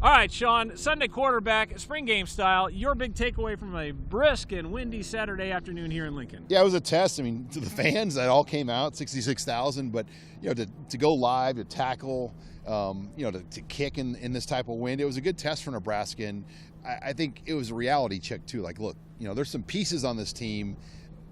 All right, Sean, Sunday quarterback, spring game style. Your big takeaway from a brisk and windy Saturday afternoon here in Lincoln? Yeah, it was a test. I mean, to the fans, that all came out, 66,000. But, to go live, to tackle, to kick in this type of wind, it was a good test for Nebraska. And I think it was a reality check, too. Like, look, there's some pieces on this team,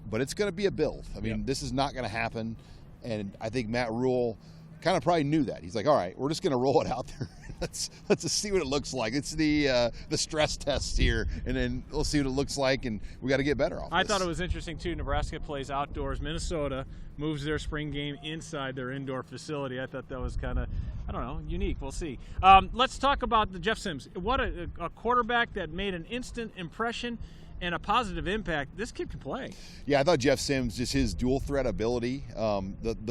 but it's going to be a build. I mean, This is not going to happen. And I think Matt Rule kind of probably knew that. He's like, all right, we're just going to roll it out there. Let's just see what it looks like. It's the stress test here, and then we'll see what it looks like, and we got to get better off this. I thought it was interesting, too. Nebraska plays outdoors. Minnesota moves their spring game inside their indoor facility. I thought that was kind of, unique. We'll see. Let's talk about the Jeff Sims. What a quarterback that made an instant impression and a positive impact. This kid can play. Yeah, I thought Jeff Sims, just his dual threat ability,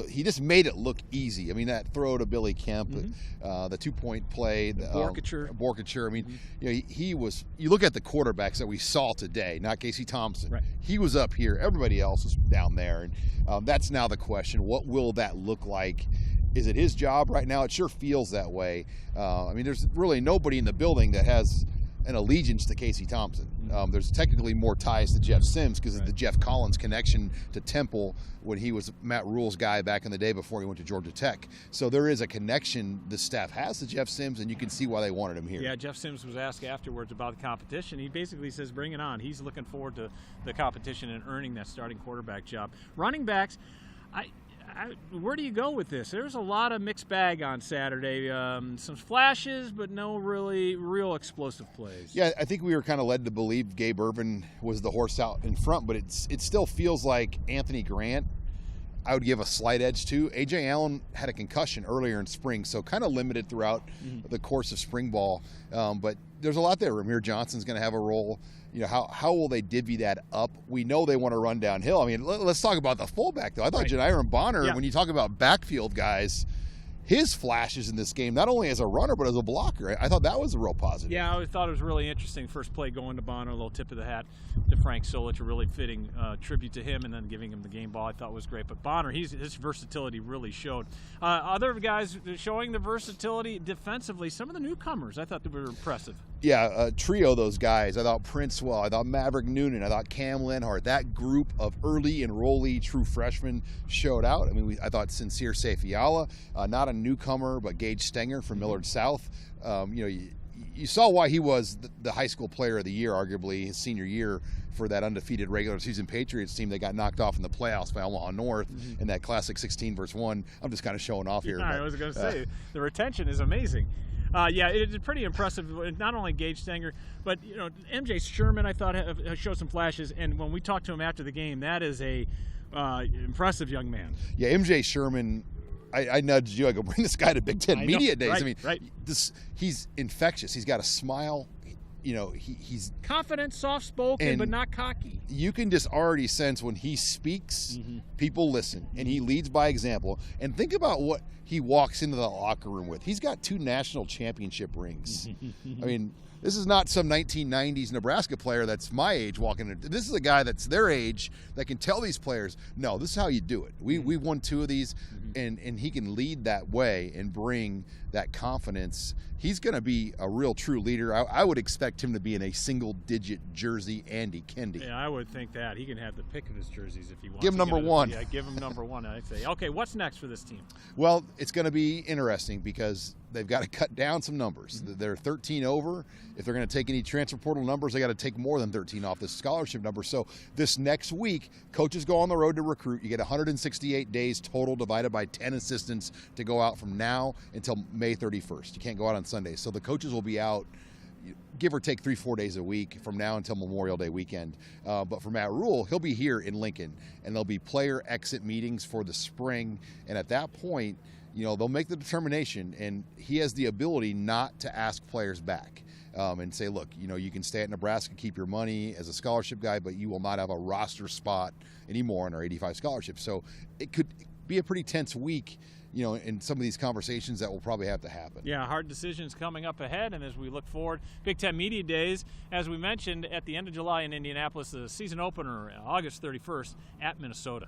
he just made it look easy. I mean, that throw to Billy Kemp, the 2-point play, Borkature. I mean, he was. You look at the quarterbacks that we saw today, not Casey Thompson. Right. He was up here. Everybody else was down there, and that's now the question: what will that look like? Is it his job right now? It sure feels that way. I mean, there's really nobody in the building that has an allegiance to Casey Thompson. There's technically more ties to Jeff Sims because of the Jeff Collins connection to Temple when he was Matt Rule's guy back in the day before he went to Georgia Tech. So there is a connection the staff has to Jeff Sims, and you can see why they wanted him here. Yeah, Jeff Sims was asked afterwards about the competition. He basically says, bring it on. He's looking forward to the competition and earning that starting quarterback job. Running backs, where do you go with this? There's a lot of mixed bag on Saturday. Some flashes, but no really real explosive plays. Yeah, I think we were kind of led to believe Gabe Ervin was the horse out in front, but it still feels like Anthony Grant I would give a slight edge to. A.J. Allen had a concussion earlier in spring, so kind of limited throughout the course of spring ball. But there's a lot there. Ramir Johnson's going to have a role. How will they divvy that up? We know they want to run downhill. I mean, let's talk about the fullback, though. I thought Janiron Bonner, when you talk about backfield guys, his flashes in this game, not only as a runner but as a blocker, I thought that was a real positive. Yeah, I thought it was really interesting. First play going to Bonner, a little tip of the hat to Frank Solich, a really fitting tribute to him, and then giving him the game ball I thought was great. But Bonner, his versatility really showed. Other guys showing the versatility defensively, some of the newcomers, I thought they were impressive. Yeah, a trio of those guys. I thought Princewell, I thought Maverick Noonan, I thought Cam Lenhart. That group of early enrollee true freshmen showed out. I mean, I thought Sincere Seifiala, not a newcomer, but Gage Stenger from Millard South. You saw why he was the high school player of the year, arguably his senior year, for that undefeated regular season Patriots team that got knocked off in the playoffs by Omaha North in that classic 16-1. I'm just kind of showing off here. I was going to say, the retention is amazing. It's pretty impressive. Not only Gage Stenger, but MJ Sherman, I thought showed some flashes. And when we talked to him after the game, that is a impressive young man. Yeah, MJ Sherman. I nudged you. I go, bring this guy to Big Ten Media Days. He's infectious. He's got a smile. He's confident, soft-spoken, but not cocky. You can just already sense when he speaks, people listen, and he leads by example. And think about what he walks into the locker room with. He's got 2 national championship rings. I mean, this is not some 1990s Nebraska player that's my age walking in. This is a guy that's their age that can tell these players, no, this is how you do it. We won 2 of these, and he can lead that way and bring that confidence. He's going to be a real true leader. I would expect him to be in a single-digit jersey Andy Kendi. Yeah, I would think that. He can have the pick of his jerseys if he wants. Give him number 1. Yeah, give him number 1, I'd say. Okay, what's next for this team? Well, it's going to be interesting because they've got to cut down some numbers. They're 13 over. If they're going to take any transfer portal numbers, they got to take more than 13 off this scholarship number. So this next week, coaches go on the road to recruit. You get 168 days total divided by 10 assistants to go out from now until May 31st. You can't go out on Sundays. So the coaches will be out, give or take 3-4 days a week from now until Memorial Day weekend. But for Matt Rule, he'll be here in Lincoln, and there'll be player exit meetings for the spring. And at that point, they'll make the determination, and he has the ability not to ask players back and say, look, you can stay at Nebraska, keep your money as a scholarship guy, but you will not have a roster spot anymore in our 85 scholarships. So it could be a pretty tense week, in some of these conversations that will probably have to happen. Yeah, hard decisions coming up ahead, and as we look forward, Big Ten Media Days, as we mentioned, at the end of July in Indianapolis, the season opener, August 31st at Minnesota.